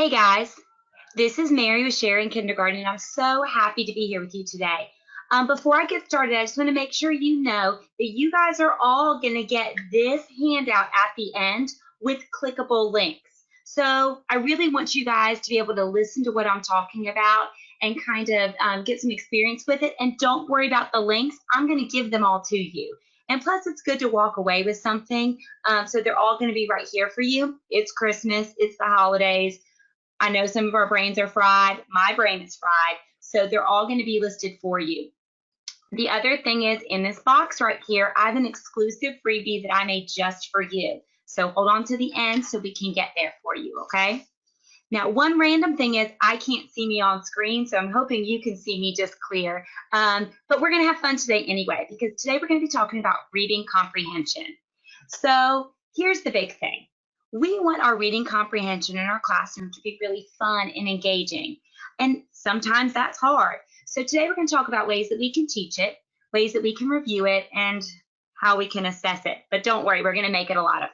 Hey guys, this is Mary with Sharing Kindergarten, and I'm so happy to be here with you today. Before I get started, I just want to make sure you know that you guys are all going to get this handout at the end with clickable links. So I really want you guys to be able to listen to what I'm talking about and kind of get some experience with it. And don't worry about the links. I'm going to give them all to you. And plus, it's good to walk away with something. So they're all going to be right here for you. It's Christmas. It's the holidays. I know some of our brains are fried. My brain is fried. So they're all going to be listed for you. The other thing is, in this box right here, I have an exclusive freebie that I made just for you. So hold on to the end so we can get there for you, okay? Now, one random thing is I can't see me on screen, so I'm hoping you can see me just clear. But we're going to have fun today anyway, because today we're going to be talking about reading comprehension. So here's the big thing. We want our reading comprehension in our classroom to be really fun and engaging. And sometimes that's hard. So today we're going to talk about ways that we can teach it, ways that we can review it, and how we can assess it. But don't worry, we're going to make it a lot of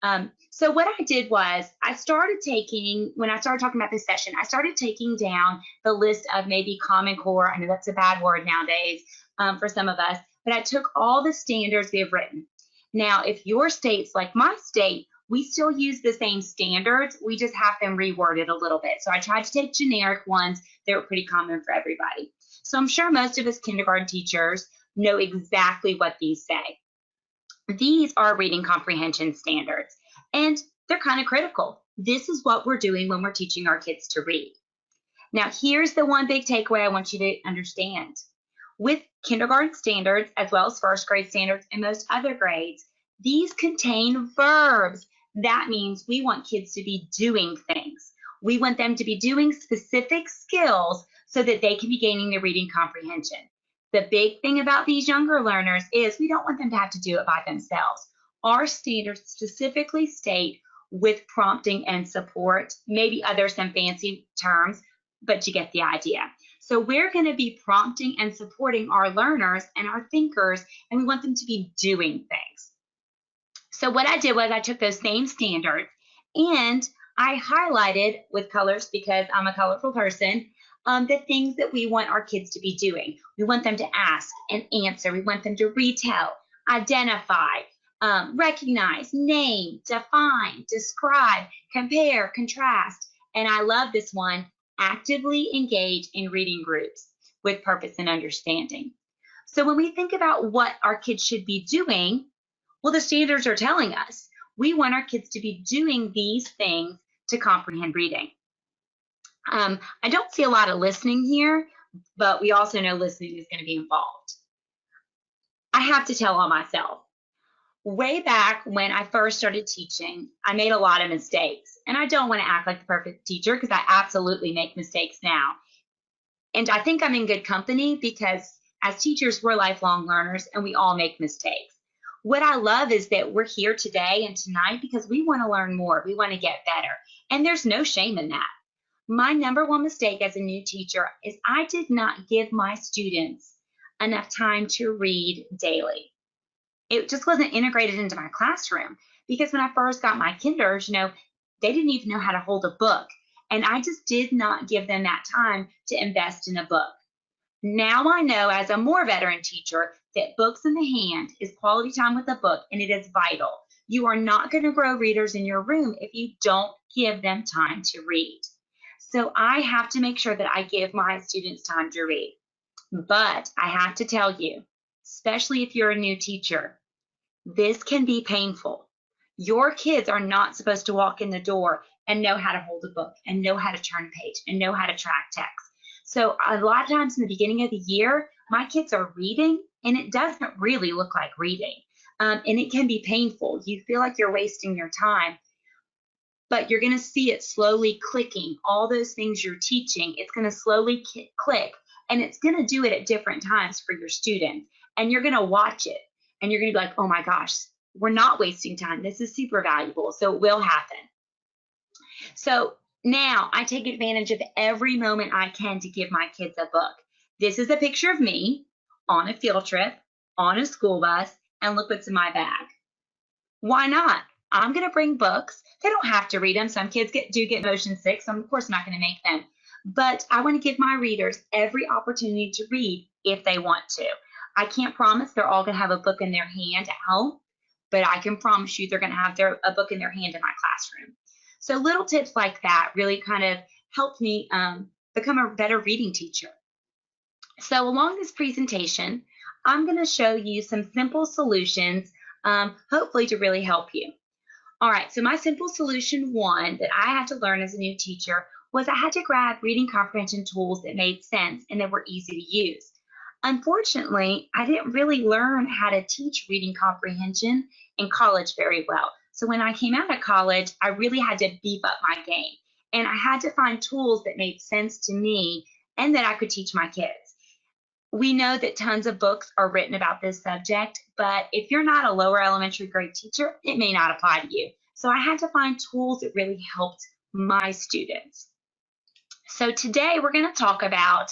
fun. So what I did was I started taking, when I started talking about this session, I started taking down the list of maybe Common Core. I know that's a bad word nowadays for some of us, but I took all the standards we have written. Now, if your state's like my state, we still use the same standards. We just have them reworded a little bit. So I tried to take generic ones that were pretty common for everybody. So I'm sure most of us kindergarten teachers know exactly what these say. These are reading comprehension standards, and they're kind of critical. This is what we're doing when we're teaching our kids to read. Now, here's the one big takeaway I want you to understand. With kindergarten standards, as well as first grade standards and most other grades, these contain verbs. That means we want kids to be doing things. We want them to be doing specific skills so that they can be gaining their reading comprehension. The big thing about these younger learners is we don't want them to have to do it by themselves. Our standards specifically state with prompting and support, maybe some fancy terms, but you get the idea. So we're going to be prompting and supporting our learners and our thinkers, and we want them to be doing things. So what I did was I took those same standards and I highlighted with colors, because I'm a colorful person, the things that we want our kids to be doing. We want them to ask and answer. We want them to retell, identify, recognize, name, define, describe, compare, contrast. And I love this one, actively engage in reading groups with purpose and understanding. So when we think about what our kids should be doing, well, the standards are telling us we want our kids to be doing these things to comprehend reading. I don't see a lot of listening here, but we also know listening is going to be involved. I have to tell on myself. Way back when I first started teaching, I made a lot of mistakes. And I don't want to act like the perfect teacher, because I absolutely make mistakes now. And I think I'm in good company, because as teachers, we're lifelong learners and we all make mistakes. What I love is that we're here today and tonight because we want to learn more. We want to get better. And there's no shame in that. My number one mistake as a new teacher is I did not give my students enough time to read daily. It just wasn't integrated into my classroom, because when I first got my kinders, they didn't even know how to hold a book. And I just did not give them that time to invest in a book. Now I know, as a more veteran teacher, that books in the hand is quality time with a book, and it is vital. You are not going to grow readers in your room if you don't give them time to read. So I have to make sure that I give my students time to read. But I have to tell you, especially if you're a new teacher, this can be painful. Your kids are not supposed to walk in the door and know how to hold a book and know how to turn a page and know how to track text. So a lot of times in the beginning of the year, my kids are reading and it doesn't really look like reading. And it can be painful. You feel like you're wasting your time, but you're going to see it slowly clicking. All those things you're teaching, it's going to slowly click, and it's going to do it at different times for your students. And you're going to watch it and you're going to be like, oh my gosh, we're not wasting time. This is super valuable. So it will happen. So now I take advantage of every moment I can to give my kids a book. This is a picture of me on a field trip, on a school bus, and look what's in my bag. Why not? I'm going to bring books. They don't have to read them. Some kids do get motion sick, so I'm of course not going to make them. But I want to give my readers every opportunity to read if they want to. I can't promise they're all going to have a book in their hand at home, but I can promise you they're going to have a book in their hand in my classroom. So little tips like that really kind of helped me become a better reading teacher. So along this presentation, I'm going to show you some simple solutions, hopefully to really help you. All right, so my simple solution one that I had to learn as a new teacher was I had to grab reading comprehension tools that made sense and that were easy to use. Unfortunately, I didn't really learn how to teach reading comprehension in college very well. So when I came out of college, I really had to beef up my game. And I had to find tools that made sense to me and that I could teach my kids. We know that tons of books are written about this subject, but if you're not a lower elementary grade teacher, it may not apply to you. So I had to find tools that really helped my students. So today we're going to talk about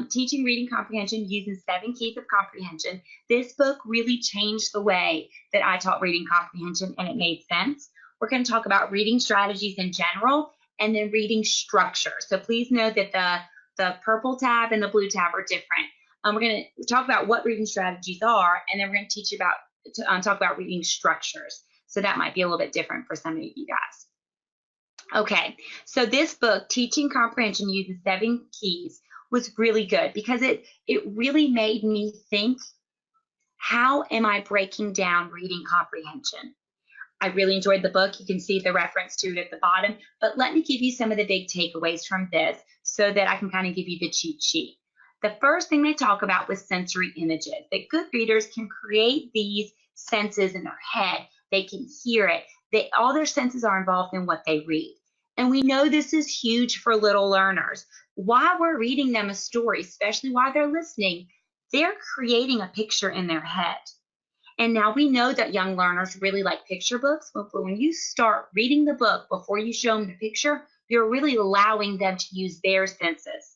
teaching reading comprehension using 7 Keys of Comprehension. This book really changed the way that I taught reading comprehension, and it made sense. We're going to talk about reading strategies in general and then reading structure. So please know that the purple tab and the blue tab are different. We're going to talk about what reading strategies are, and then we're going to teach you talk about reading structures. So that might be a little bit different for some of you guys. Okay, so this book, Teaching Comprehension Using 7 Keys, was really good because it really made me think, how am I breaking down reading comprehension? I really enjoyed the book. You can see the reference to it at the bottom, but let me give you some of the big takeaways from this so that I can kind of give you the cheat sheet. The first thing they talk about was sensory images, that good readers can create these senses in their head. They can hear it. All their senses are involved in what they read. And we know this is huge for little learners. While we're reading them a story, especially while they're listening, they're creating a picture in their head. And now we know that young learners really like picture books, but when you start reading the book before you show them the picture, you're really allowing them to use their senses.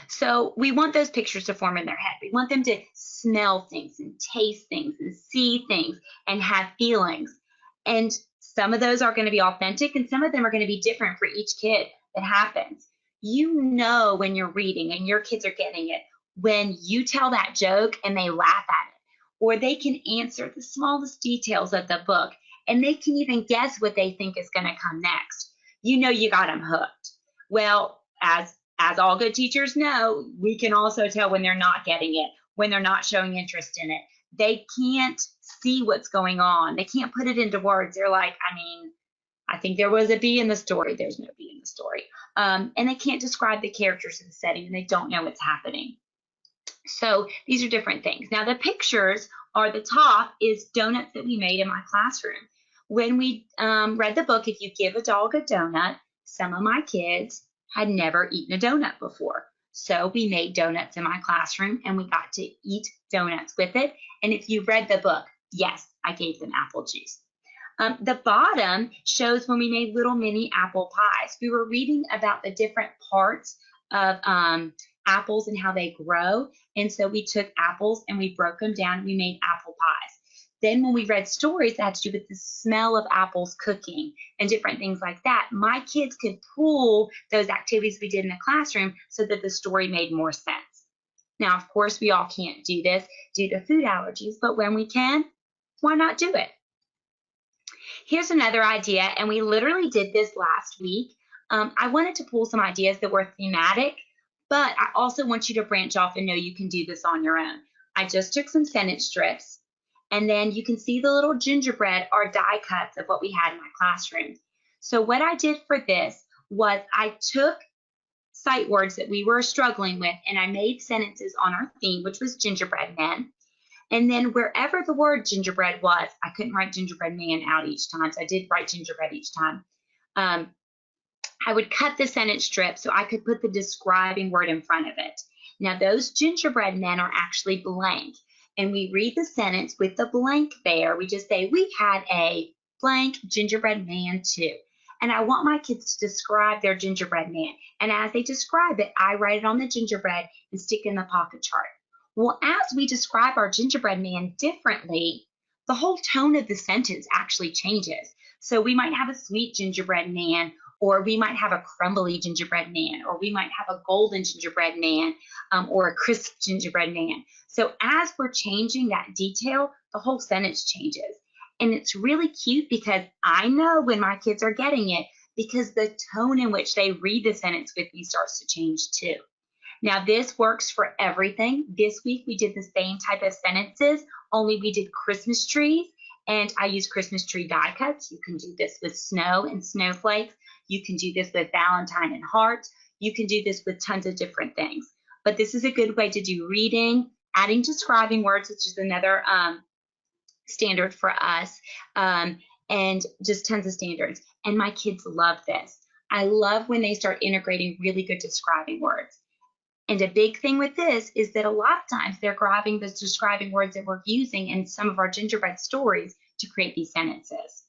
So we want those pictures to form in their head. We want them to smell things and taste things and see things and have feelings. And some of those are going to be authentic and some of them are going to be different for each kid that happens. You know when you're reading and your kids are getting it when you tell that joke and they laugh at it, or they can answer the smallest details of the book and they can even guess what they think is going to come next. You know you got them hooked. Well, as all good teachers know, we can also tell when they're not getting it, when they're not showing interest in it. They can't see what's going on. They can't put it into words. They're like, I think there was a bee in the story. There's no bee in the story. And they can't describe the characters in the setting, and they don't know what's happening. So these are different things. Now, the pictures are the top is donuts that we made in my classroom. When we read the book, If You Give a Dog a Donut, some of my kids had never eaten a donut before. So we made donuts in my classroom and we got to eat donuts with it. And if you read the book, yes, I gave them apple juice. The bottom shows when we made little mini apple pies. We were reading about the different parts of apples and how they grow. And so we took apples and we broke them down and we made apple pies. Then when we read stories that had to do with the smell of apples cooking and different things like that, my kids could pull those activities we did in the classroom so that the story made more sense. Now, of course, we all can't do this due to food allergies, but when we can, why not do it? Here's another idea, and we literally did this last week. I wanted to pull some ideas that were thematic, but I also want you to branch off and know you can do this on your own. I just took some sentence strips. And then you can see the little gingerbread or die cuts of what we had in my classroom. So what I did for this was I took sight words that we were struggling with and I made sentences on our theme, which was Gingerbread Men. And then wherever the word gingerbread was, I couldn't write Gingerbread Man out each time. So I did write gingerbread each time. I would cut the sentence strip so I could put the describing word in front of it. Now those gingerbread men are actually blank. And we read the sentence with the blank there. We just say, we had a blank gingerbread man too. And I want my kids to describe their gingerbread man. And as they describe it, I write it on the gingerbread and stick in the pocket chart. Well, as we describe our gingerbread man differently, the whole tone of the sentence actually changes. So we might have a sweet gingerbread man, or we might have a crumbly gingerbread man, or we might have a golden gingerbread man, or a crisp gingerbread man. So as we're changing that detail, the whole sentence changes. And it's really cute because I know when my kids are getting it, because the tone in which they read the sentence with me starts to change too. Now this works for everything. This week we did the same type of sentences, only we did Christmas trees, and I used Christmas tree die cuts. You can do this with snow and snowflakes. You can do this with Valentine and hearts. You can do this with tons of different things. But this is a good way to do reading, adding describing words, which is another standard for us, and just tons of standards. And my kids love this. I love when they start integrating really good describing words. And a big thing with this is that a lot of times they're grabbing the describing words that we're using in some of our gingerbread stories to create these sentences.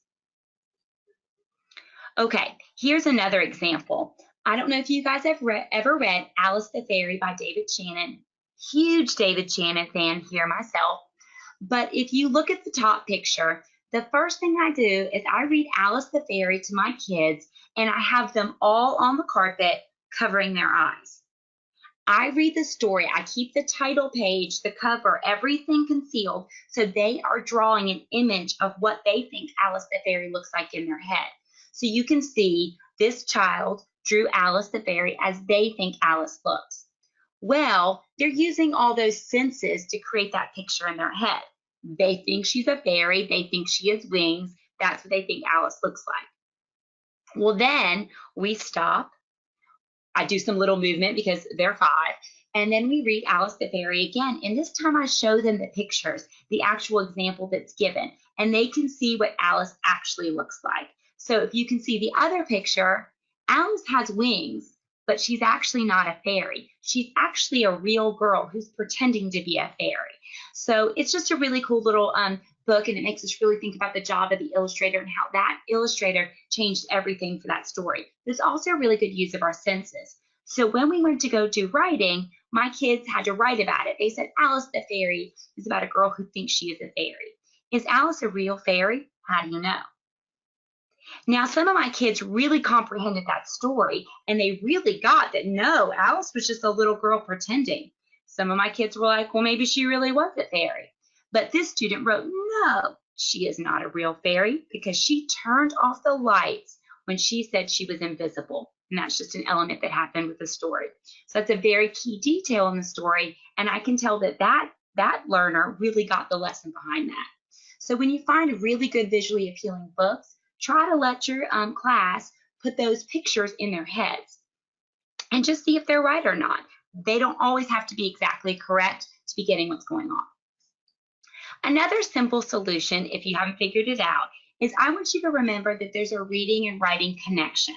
Okay, here's another example. I don't know if you guys have ever read Alice the Fairy by David Shannon. Huge David Shannon fan here myself. But if you look at the top picture, the first thing I do is I read Alice the Fairy to my kids, and I have them all on the carpet covering their eyes. I read the story. I keep the title page, the cover, everything concealed, so they are drawing an image of what they think Alice the Fairy looks like in their head. So you can see this child drew Alice the Fairy as they think Alice looks. Well, they're using all those senses to create that picture in their head. They think she's a fairy. They think she has wings. That's what they think Alice looks like. Well, then we stop. I do some little movement because they're 5. And then we read Alice the Fairy again. And this time I show them the pictures, the actual example that's given, and they can see what Alice actually looks like. So if you can see the other picture, Alice has wings, but she's actually not a fairy. She's actually a real girl who's pretending to be a fairy. So it's just a really cool little book, and it makes us really think about the job of the illustrator and how that illustrator changed everything for that story. There's also a really good use of our senses. So when we went to go do writing, my kids had to write about it. They said, Alice the Fairy is about a girl who thinks she is a fairy. Is Alice a real fairy? How do you know? Now, some of my kids really comprehended that story, and they really got that, no, Alice was just a little girl pretending. Some of my kids were like, well, maybe she really was a fairy. But this student wrote, no, she is not a real fairy because she turned off the lights when she said she was invisible. And that's just an element that happened with the story. So that's a very key detail in the story. And I can tell that that learner really got the lesson behind that. So when you find really good visually appealing books, try to let your class put those pictures in their heads and just see if they're right or not. They don't always have to be exactly correct to be getting what's going on. Another simple solution, if you haven't figured it out, is I want you to remember that there's a reading and writing connection.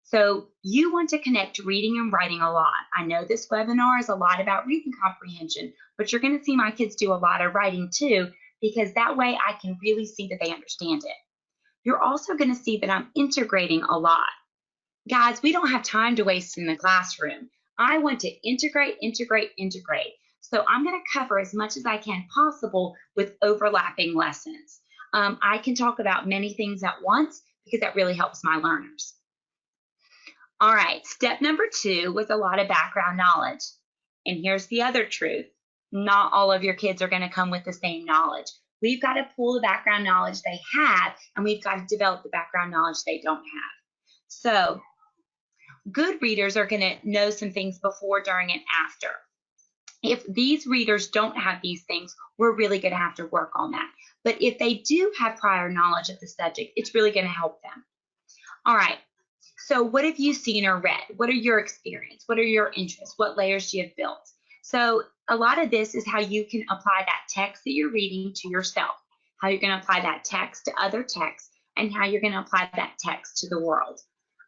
So you want to connect reading and writing a lot. I know this webinar is a lot about reading comprehension, but you're going to see my kids do a lot of writing too, because that way I can really see that they understand it. You're also going to see that I'm integrating a lot. Guys, we don't have time to waste in the classroom. I want to integrate. So I'm going to cover as much as I can possible with overlapping lessons. I can talk about many things at once because that really helps my learners. All right, step number 2 was a lot of background knowledge. And here's the other truth. Not all of your kids are going to come with the same knowledge. We've got to pull the background knowledge they have, and we've got to develop the background knowledge they don't have. So good readers are going to know some things before, during, and after. If these readers don't have these things, we're really going to have to work on that. But if they do have prior knowledge of the subject, it's really going to help them. All right, so what have you seen or read? What are your experience? What are your interests? What layers do you have built? So a lot of this is how you can apply that text that you're reading to yourself, how you're going to apply that text to other texts, and how you're going to apply that text to the world.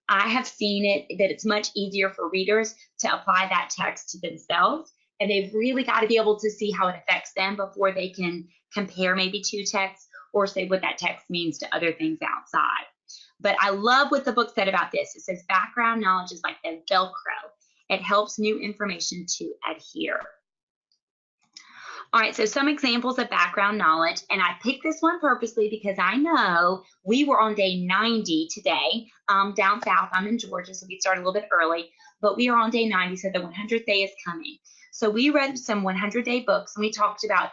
I have seen it that it's much easier for readers to apply that text to themselves, and they've really got to be able to see how it affects them before they can compare maybe 2 texts or say what that text means to other things outside. But I love what the book said about this. It says background knowledge is like the Velcro. It helps new information to adhere. All right, so some examples of background knowledge, and I picked this one purposely because I know we were on day 90 today. Down south, I'm in Georgia, so we started a little bit early, but we are on day 90, so the 100th day is coming. So we read some 100-day books, and we talked about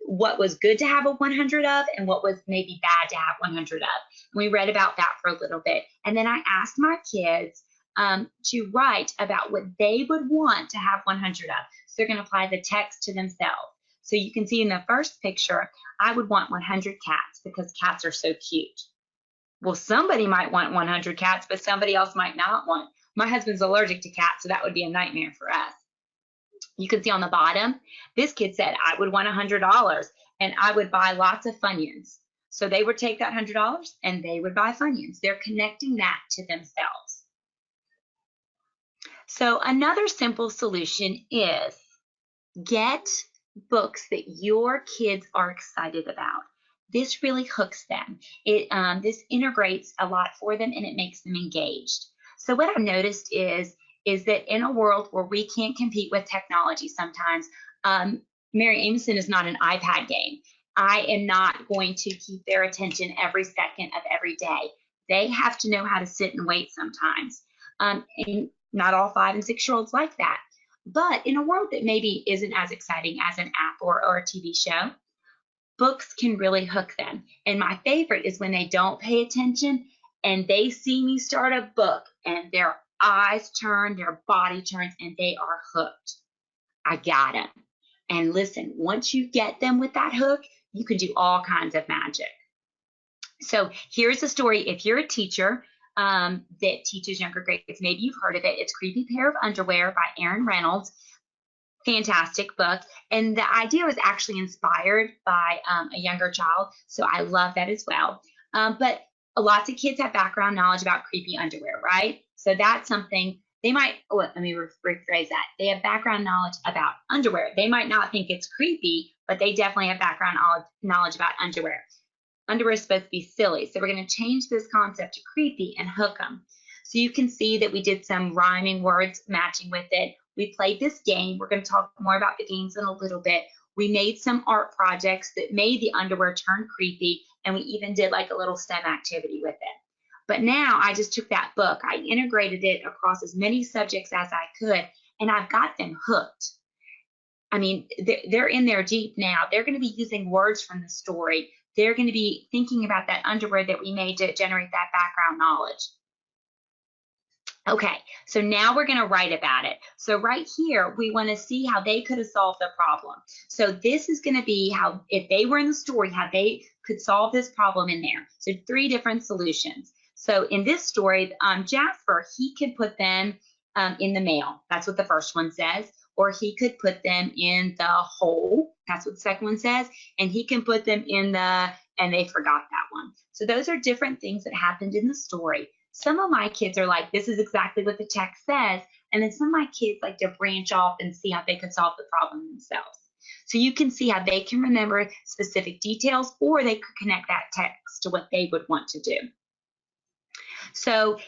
what was good to have a 100 of and what was maybe bad to have 100 of. And we read about that for a little bit. And then I asked my kids to write about what they would want to have 100 of. So they're going to apply the text to themselves. So you can see in the first picture, I would want 100 cats because cats are so cute. Well, somebody might want 100 cats, but somebody else might not want. My husband's allergic to cats, so that would be a nightmare for us. You can see on the bottom, this kid said, I would want $100 and I would buy lots of Funyuns. So they would take that $100 and they would buy Funyuns. They're connecting that to themselves. So another simple solution is get books that your kids are excited about. This really hooks them. This integrates a lot for them and it makes them engaged. So what I've noticed is that in a world where we can't compete with technology sometimes, Mary Amoson is not an iPad game. I am not going to keep their attention every second of every day. They have to know how to sit and wait sometimes. And not all 5- and 6-year-olds like that. But in a world that maybe isn't as exciting as an app or a TV show, books can really hook them. And my favorite is when they don't pay attention and they see me start a book and their eyes turn, their body turns, and they are hooked. I got them. And listen, once you get them with that hook, you can do all kinds of magic. So here's a story. If you're a teacher that teaches younger grades, maybe you've heard of it. It's Creepy Pair of Underwear by Aaron Reynolds. Fantastic book. And the idea was actually inspired by a younger child. So I love that as well. But lots of kids have background knowledge about creepy underwear, right? So that's something they might, let me rephrase that. They have background knowledge about underwear. They might not think it's creepy, but they definitely have background knowledge about underwear. Underwear is supposed to be silly. So we're going to change this concept to creepy and hook them. So you can see that we did some rhyming words matching with it. We played this game. We're going to talk more about the games in a little bit. We made some art projects that made the underwear turn creepy, and we even did like a little STEM activity with it. But now I just took that book, I integrated it across as many subjects as I could, and I've got them hooked. I mean, they're in there deep now. They're going to be using words from the story. They're going to be thinking about that underwear that we made to generate that background knowledge. Okay, so now we're going to write about it. So right here, we want to see how they could have solved the problem. So this is going to be how, if they were in the story, how they could solve this problem in there. So 3 different solutions. So in this story, Jasper, he could put them in the mail. That's what the first one says. Or he could put them in the hole. That's what the second one says. And he can put them in the, and they forgot that one. So those are different things that happened in the story. Some of my kids are like, this is exactly what the text says. And then some of my kids like to branch off and see how they could solve the problem themselves. So you can see how they can remember specific details, or they could connect that text to what they would want to do. So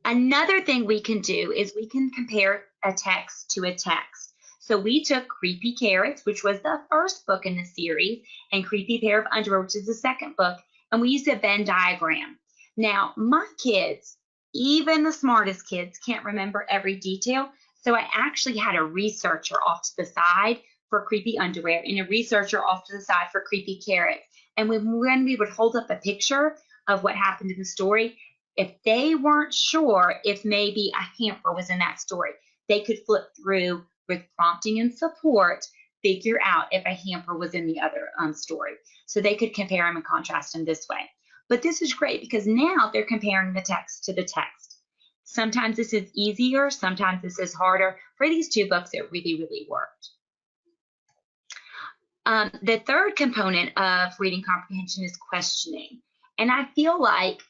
another thing we can do is we can compare a text to a text. So we took Creepy Carrots, which was the first book in the series, and Creepy Pair of Underwear, which is the second book, and we used a Venn diagram. Now, my kids, even the smartest kids, can't remember every detail, so I actually had a researcher off to the side for Creepy Underwear and a researcher off to the side for Creepy Carrots. And when we would hold up a picture of what happened in the story, if they weren't sure if maybe a hamper was in that story, they could flip through with prompting and support, figure out if a hamper was in the other story. So they could compare them and contrast them this way. But this is great because now they're comparing the text to the text. Sometimes this is easier, sometimes this is harder. For these 2 books, it really, really worked. The third component of reading comprehension is questioning. And I feel like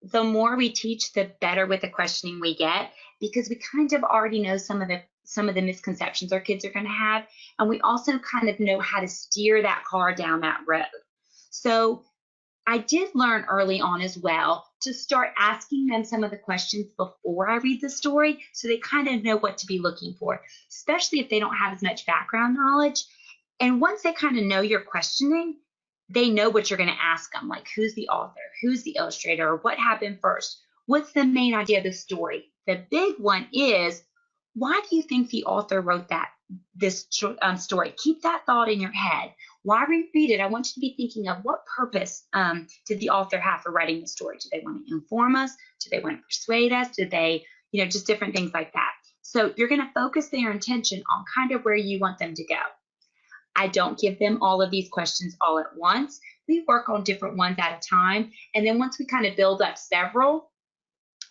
the more we teach, the better with the questioning we get, because we kind of already know some of the misconceptions our kids are going to have, and we also kind of know how to steer that car down that road. So I did learn early on as well to start asking them some of the questions before I read the story, so they kind of know what to be looking for, especially if they don't have as much background knowledge. And once they kind of know you're questioning, they know what you're going to ask them, like who's the author, who's the illustrator, or what happened first, what's the main idea of the story. The big one is, why do you think the author wrote this story? Keep that thought in your head. Why reread it? I want you to be thinking of what purpose did the author have for writing the story? Do they want to inform us? Do they want to persuade us? Did they, just different things like that. So you're going to focus their attention on kind of where you want them to go. I don't give them all of these questions all at once. We work on different ones at a time. And then once we kind of build up several,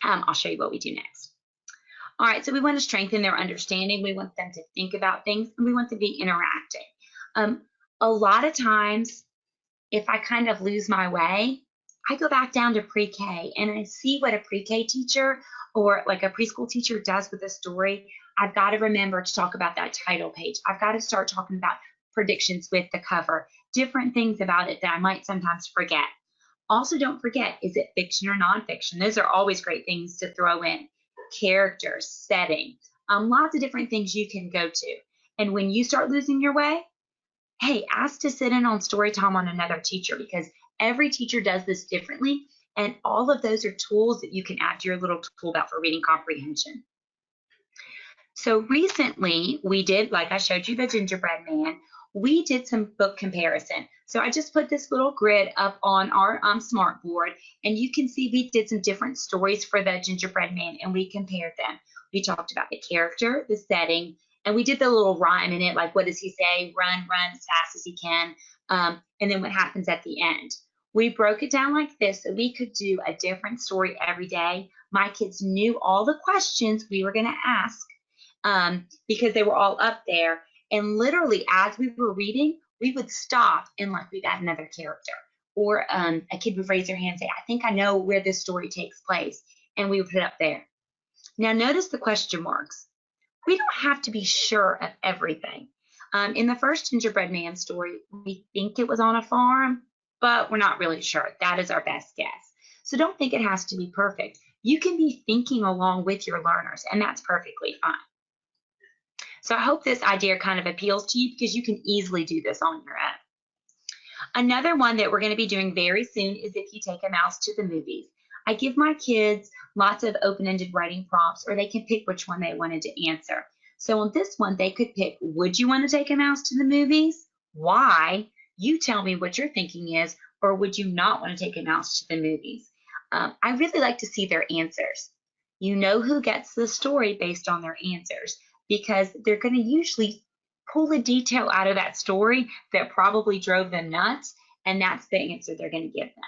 I'll show you what we do next. All right, so we want to strengthen their understanding. We want them to think about things, and we want them to be interacting. A lot of times, if I kind of lose my way, I go back down to pre-K and I see what a pre-K teacher or like a preschool teacher does with a story. I've got to remember to talk about that title page. I've got to start talking about predictions with the cover, different things about it that I might sometimes forget. Also, don't forget, is it fiction or nonfiction? Those are always great things to throw in. Characters, setting, lots of different things you can go to. And when you start losing your way, hey, ask to sit in on story time on another teacher, because every teacher does this differently. And all of those are tools that you can add to your little tool belt for reading comprehension. So recently we did, like I showed you the Gingerbread Man, we did some book comparison. So I just put this little grid up on our smart board, and you can see we did some different stories for the Gingerbread Man, and we compared them. We talked about the character, the setting, and we did the little rhyme in it, like what does he say? Run as fast as he can, and then what happens at the end. We broke it down like this so we could do a different story every day. My kids knew all the questions we were going to ask because they were all up there. And literally, as we were reading, we would stop and like we'd add another character. Or a kid would raise their hand and say, I think I know where this story takes place. And we would put it up there. Now, notice the question marks. We don't have to be sure of everything. In the first Gingerbread Man story, we think it was on a farm, but we're not really sure. That is our best guess. So don't think it has to be perfect. You can be thinking along with your learners, and that's perfectly fine. So I hope this idea kind of appeals to you, because you can easily do this on your own. Another one that we're going to be doing very soon is if you take a mouse to the movies. I give my kids lots of open-ended writing prompts, or they can pick which one they wanted to answer. So on this one, they could pick, would you want to take a mouse to the movies? Why? You tell me what your thinking is, or would you not want to take a mouse to the movies? I really like to see their answers. You know who gets the story based on their answers, because they're going to usually pull a detail out of that story that probably drove them nuts, and that's the answer they're going to give them.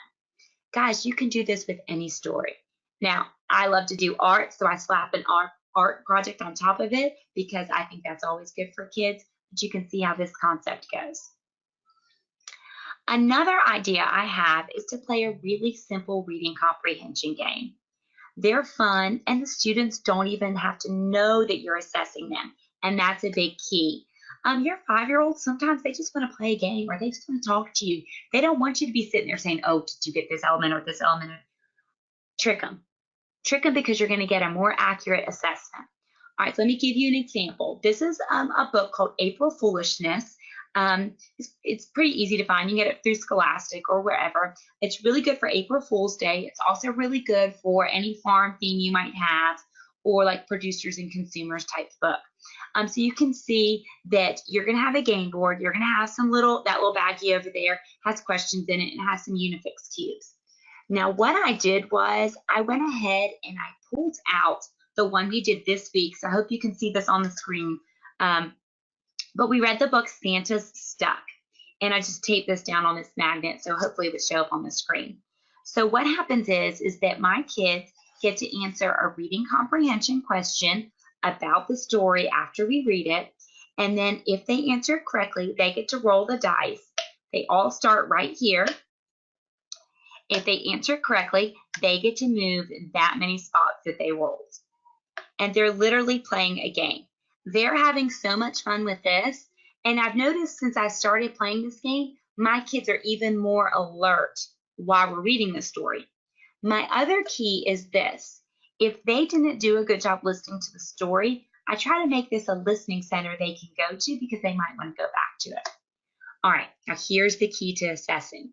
Guys, you can do this with any story. Now, I love to do art, so I slap an art project on top of it because I think that's always good for kids, but you can see how this concept goes. Another idea I have is to play a really simple reading comprehension game. They're fun, and the students don't even have to know that you're assessing them, and that's a big key. Your 5-year-olds, sometimes they just want to play a game, or they just want to talk to you. They don't want you to be sitting there saying, oh, did you get this element or this element? Trick them. Trick them, because you're going to get a more accurate assessment. All right, so let me give you an example. This is a book called April Foolishness. It's pretty easy to find. You can get it through Scholastic or wherever. It's really good for April Fool's Day. It's also really good for any farm theme you might have, or like producers and consumers type book. So you can see that you're going to have a game board. You're going to have that little baggie over there has questions in it and has some Unifix cubes. Now, what I did was I went ahead and I pulled out the one we did this week. So I hope you can see this on the screen. But we read the book Santa's Stuck, and I just taped this down on this magnet, so hopefully it would show up on the screen. So what happens is that my kids get to answer a reading comprehension question about the story after we read it, and then if they answer correctly, they get to roll the dice. They all start right here. If they answer correctly, they get to move that many spots that they rolled. And they're literally playing a game. They're having so much fun with this. And I've noticed since I started playing this game, my kids are even more alert while we're reading the story. My other key is this. If they didn't do a good job listening to the story, I try to make this a listening center they can go to, because they might want to go back to it. All right, now here's the key to assessing.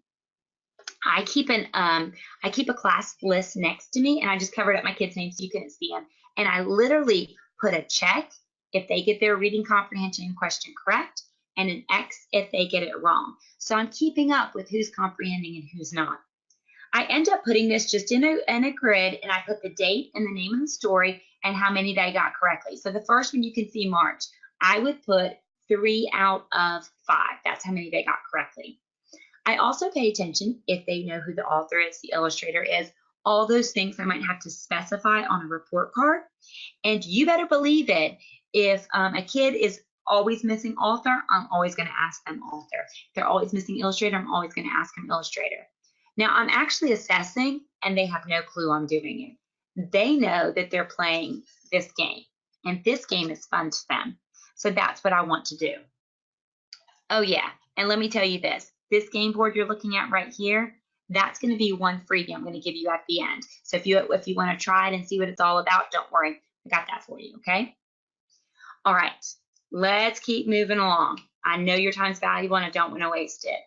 I keep a class list next to me, and I just covered up my kids' names so you couldn't see them. And I literally put a check if they get their reading comprehension question correct, and an X if they get it wrong. So I'm keeping up with who's comprehending and who's not. I end up putting this just in a grid, and I put the date and the name of the story and how many they got correctly. So the first one you can see March. I would put 3 out of 5. That's how many they got correctly. I also pay attention if they know who the author is, the illustrator is, all those things I might have to specify on a report card. And you better believe it, if a kid is always missing author, I'm always going to ask them author. If they're always missing illustrator, I'm always going to ask them illustrator. Now, I'm actually assessing, and they have no clue I'm doing it. They know that they're playing this game, and this game is fun to them. So that's what I want to do. Oh, yeah, and let me tell you this. This game board you're looking at right here, that's going to be one freebie I'm going to give you at the end. So if you want to try it and see what it's all about, don't worry. I got that for you, okay? All right, let's keep moving along. I know your time's valuable, and I don't want to waste it.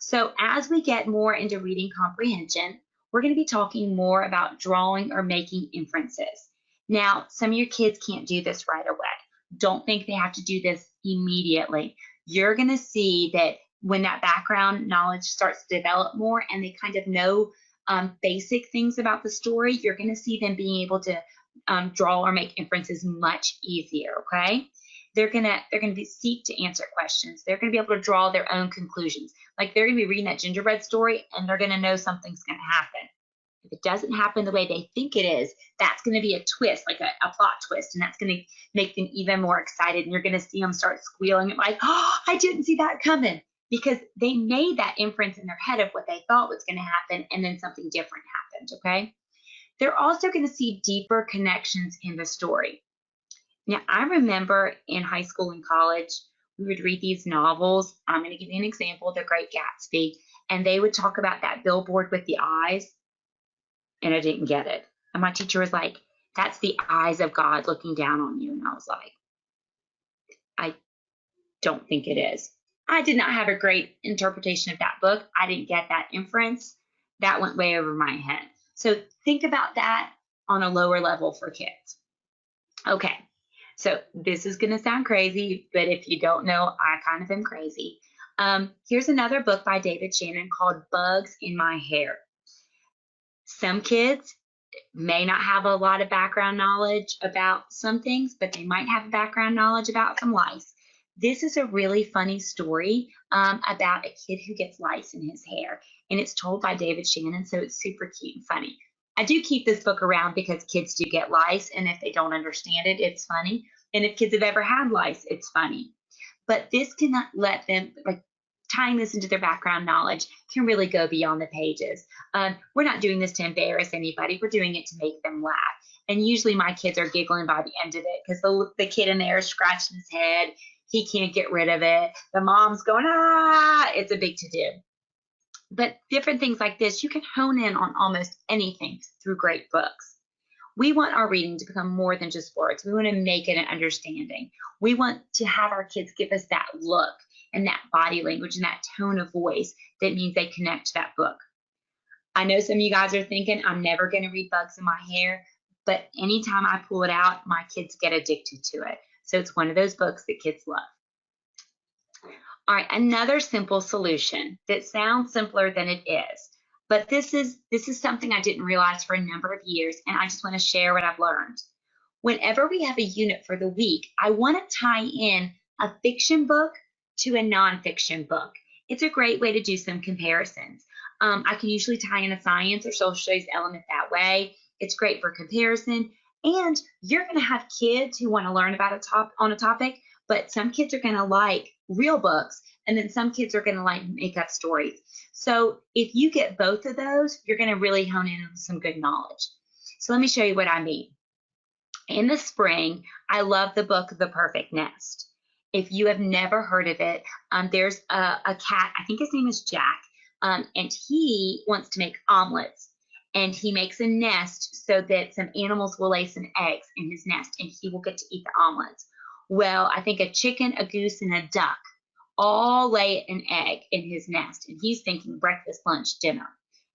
So as we get more into reading comprehension, we're going to be talking more about drawing or making inferences. Now, some of your kids can't do this right away. Don't think they have to do this immediately. You're going to see that when that background knowledge starts to develop more and they kind of know basic things about the story, you're going to see them being able to draw or make inferences much easier, okay? They're gonna seek to answer questions. They're gonna be able to draw their own conclusions. Like they're gonna be reading that gingerbread story and they're gonna know something's gonna happen. If it doesn't happen the way they think it is, that's gonna be a twist, like a plot twist, and that's gonna make them even more excited. And you're gonna see them start squealing and like, oh, I didn't see that coming, because they made that inference in their head of what they thought was gonna happen, and then something different happened, okay? They're also gonna see deeper connections in the story. Now, I remember in high school and college, we would read these novels. I'm going to give you an example, The Great Gatsby, and they would talk about that billboard with the eyes, and I didn't get it. And my teacher was like, that's the eyes of God looking down on you. And I was like, I don't think it is. I did not have a great interpretation of that book. I didn't get that inference. That went way over my head. So think about that on a lower level for kids. Okay. So this is going to sound crazy, but if you don't know, I kind of am crazy. Here's another book by David Shannon called Bugs in My Hair. Some kids may not have a lot of background knowledge about some things, but they might have background knowledge about some lice. This is a really funny story about a kid who gets lice in his hair, and it's told by David Shannon, so it's super cute and funny. I do keep this book around because kids do get lice, and if they don't understand it, it's funny. And if kids have ever had lice, it's funny. But this cannot let them, like tying this into their background knowledge can really go beyond the pages. We're not doing this to embarrass anybody. We're doing it to make them laugh. And usually my kids are giggling by the end of it because the kid in there is scratching his head. He can't get rid of it. The mom's going, ah, it's a big to-do. But different things like this, you can hone in on almost anything through great books. We want our reading to become more than just words. We want to make it an understanding. We want to have our kids give us that look and that body language and that tone of voice that means they connect to that book. I know some of you guys are thinking, I'm never going to read Bugs in My Hair, but anytime I pull it out, my kids get addicted to it. So it's one of those books that kids love. All right, another simple solution that sounds simpler than it is, but this is something I didn't realize for a number of years, and I just want to share what I've learned. Whenever we have a unit for the week, I want to tie in a fiction book to a nonfiction book. It's a great way to do some comparisons. I can usually tie in a science or social studies element that way. It's great for comparison, and you're going to have kids who want to learn about a topic, but some kids are going to like real books, and then some kids are going to like make up stories. So if you get both of those, you're going to really hone in on some good knowledge. So let me show you what I mean. In the spring, I love the book The Perfect Nest. If you have never heard of it, there's a cat, I think his name is Jack, and he wants to make omelets. And he makes a nest so that some animals will lay some eggs in his nest, and he will get to eat the omelets. Well, I think a chicken, a goose, and a duck all lay an egg in his nest, and he's thinking breakfast, lunch, dinner.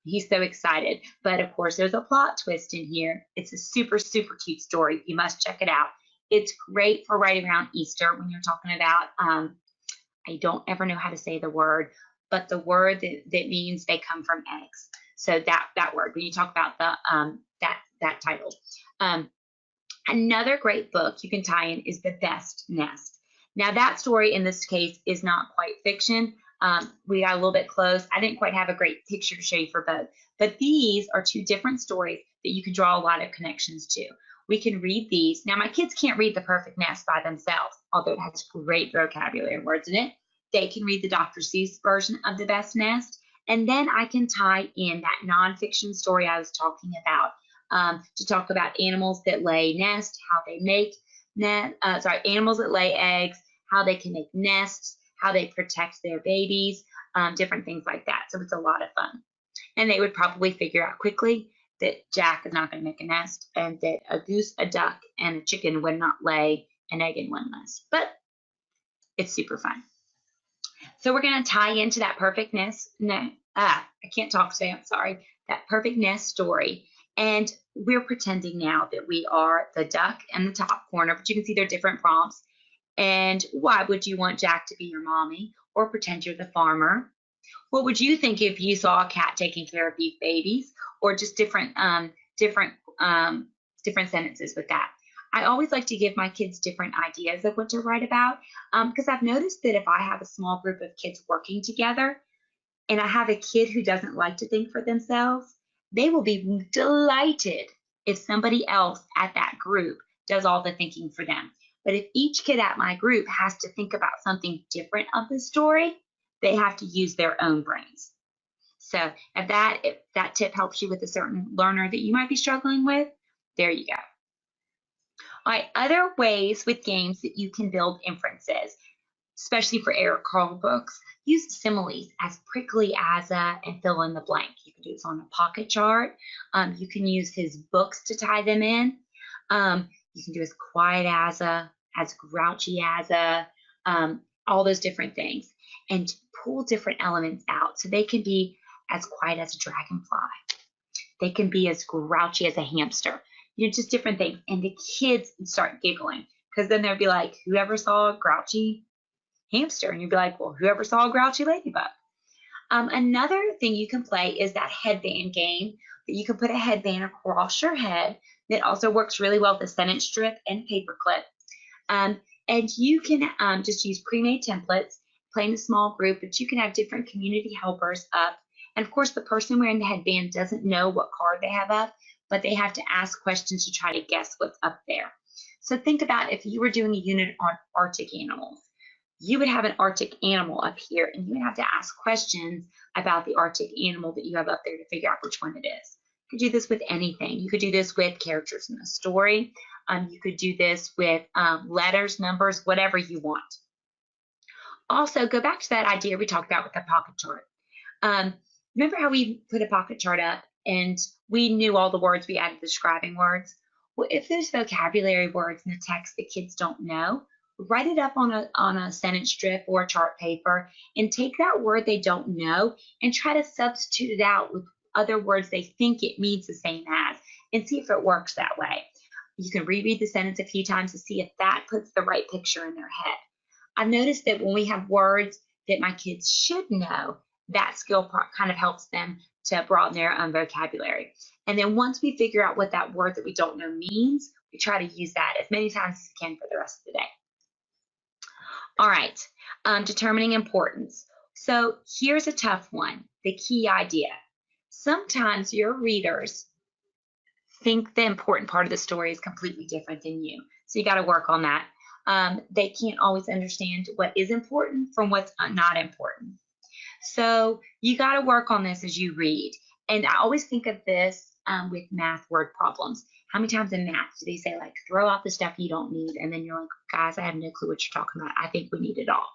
He's so excited. But of course, there's a plot twist in here. It's a super, super cute story. You must check it out. It's great for right around Easter when you're talking about, I don't ever know how to say the word, but the word that means they come from eggs. So that word, when you talk about the that title. Another great book you can tie in is The Best Nest. Now that story in this case is not quite fiction. We got a little bit close. I didn't quite have a great picture to show you for both, but these are two different stories that you can draw a lot of connections to. We can read these. Now my kids can't read The Perfect Nest by themselves, although it has great vocabulary words in it. They can read the Dr. Seuss version of The Best Nest, and then I can tie in that nonfiction story I was talking about to talk about animals that lay nests, how they make animals that lay eggs, how they can make nests, how they protect their babies, different things like that. So it's a lot of fun. And they would probably figure out quickly that Jack is not going to make a nest, and that a goose, a duck, and a chicken would not lay an egg in one nest. But it's super fun. So we're going to tie into that perfect nest. I can't talk today, I'm sorry. That perfect nest story. And we're pretending now that we are the duck in the top corner, but you can see they're different prompts. And why would you want Jack to be your mommy, or pretend you're the farmer? What would you think if you saw a cat taking care of beef babies, or just different sentences with that? I always like to give my kids different ideas of what to write about, because I've noticed that if I have a small group of kids working together and I have a kid who doesn't like to think for themselves, they will be delighted if somebody else at that group does all the thinking for them. But if each kid at my group has to think about something different of the story, they have to use their own brains. So if that tip helps you with a certain learner that you might be struggling with, there you go. All right, other ways with games that you can build inferences, especially for Eric Carle books, use similes as prickly as a and fill in the blank. You can do this on a pocket chart. You can use his books to tie them in. You can do as quiet as a, as grouchy as a, all those different things, and pull different elements out. So they can be as quiet as a dragonfly. They can be as grouchy as a hamster. You know, just different things. And the kids start giggling, because then they'll be like, whoever saw a grouchy hamster? And you'd be like, well, whoever saw a grouchy ladybug? Another thing you can play is that headband game, that you can put a headband across your head. That also works really well with a sentence strip and paperclip. And you can just use pre-made templates, play in a small group, but you can have different community helpers up. And of course, the person wearing the headband doesn't know what card they have up, but they have to ask questions to try to guess what's up there. So think about if you were doing a unit on Arctic animals. You would have an Arctic animal up here, and you would have to ask questions about the Arctic animal that you have up there to figure out which one it is. You could do this with anything. You could do this with characters in the story. You could do this with letters, numbers, whatever you want. Also, go back to that idea we talked about with the pocket chart. Remember how we put a pocket chart up and we knew all the words, we added describing words? Well, if there's vocabulary words in the text that kids don't know, write it up on a sentence strip or a chart paper, and take that word they don't know and try to substitute it out with other words they think it means the same as, and see if it works that way. You can reread the sentence a few times to see if that puts the right picture in their head. I've noticed that when we have words that my kids should know, that skill kind of helps them to broaden their vocabulary. And then once we figure out what that word that we don't know means, we try to use that as many times as we can for the rest of the day. All right, determining importance. So here's a tough one, the key idea. Sometimes your readers think the important part of the story is completely different than you. So you got to work on that. They can't always understand what is important from what's not important. So you got to work on this as you read. And I always think of this with math word problems. How many times in math do they say, like, throw out the stuff you don't need? And then you're like, guys, I have no clue what you're talking about. I think we need it all.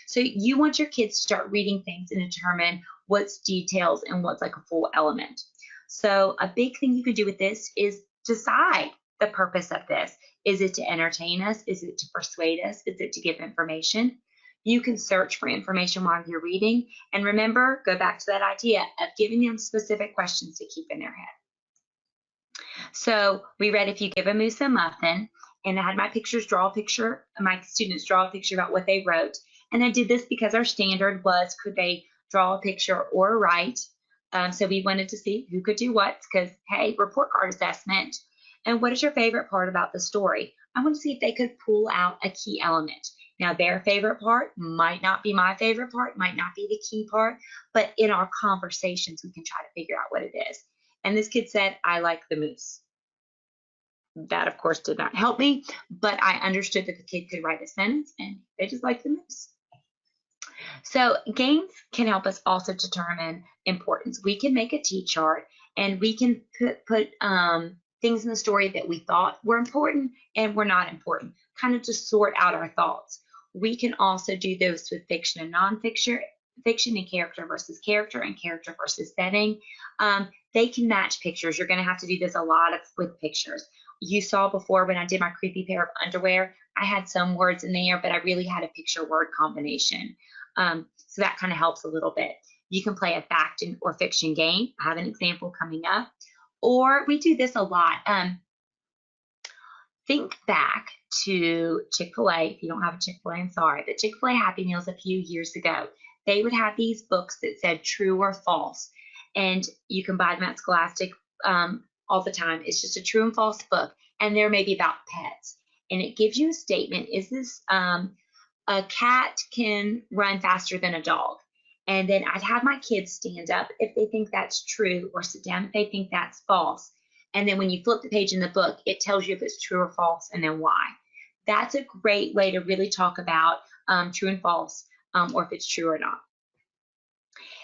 So you want your kids to start reading things and determine what's details and what's like a full element. So a big thing you can do with this is decide the purpose of this. Is it to entertain us? Is it to persuade us? Is it to give information? You can search for information while you're reading. And remember, go back to that idea of giving them specific questions to keep in their head. So we read If You Give a Moose a Muffin, and I had my students draw a picture about what they wrote. And I did this because our standard was, could they draw a picture or write? So we wanted to see who could do what, because, hey, report card assessment. And what is your favorite part about the story? I want to see if they could pull out a key element. Now, their favorite part might not be my favorite part, might not be the key part, but in our conversations, we can try to figure out what it is. And this kid said, I like the moose. That, of course, did not help me, but I understood that the kid could write a sentence, and they just like the moose. So games can help us also determine importance. We can make a T-chart, and we can put things in the story that we thought were important and were not important, kind of to sort out our thoughts. We can also do those with fiction and nonfiction, fiction and character versus character and character versus setting. They can match pictures. You're going to have to do this a lot with pictures. You saw before when I did my creepy pair of underwear, I had some words in there, but I really had a picture word combination. So that kind of helps a little bit. You can play a fact or fiction game. I have an example coming up. Or we do this a lot. Think back to Chick-fil-A. If you don't have a Chick-fil-A, I'm sorry, but Chick-fil-A Happy Meals a few years ago, they would have these books that said true or false. And you can buy them at Scholastic all the time. It's just a true and false book. And they're maybe about pets. And it gives you a statement. Is this a cat can run faster than a dog? And then I'd have my kids stand up if they think that's true, or sit down if they think that's false. And then when you flip the page in the book, it tells you if it's true or false and then why. That's a great way to really talk about true and false, or if it's true or not.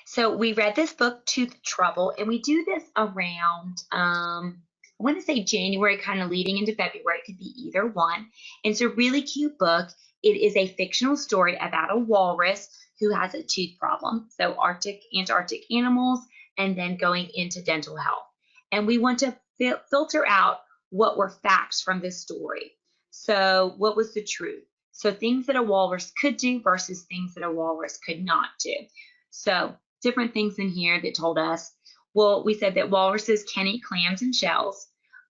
So we read this book, Tooth Trouble, and we do this around, I want to say January, kind of leading into February. It could be either one. And it's a really cute book. It is a fictional story about a walrus who has a tooth problem. So Arctic, Antarctic animals, and then going into dental health. And we want to filter out what were facts from this story. So what was the truth? So things that a walrus could do versus things that a walrus could not do. So different things in here that told us, well, we said that walruses can eat clams and shells,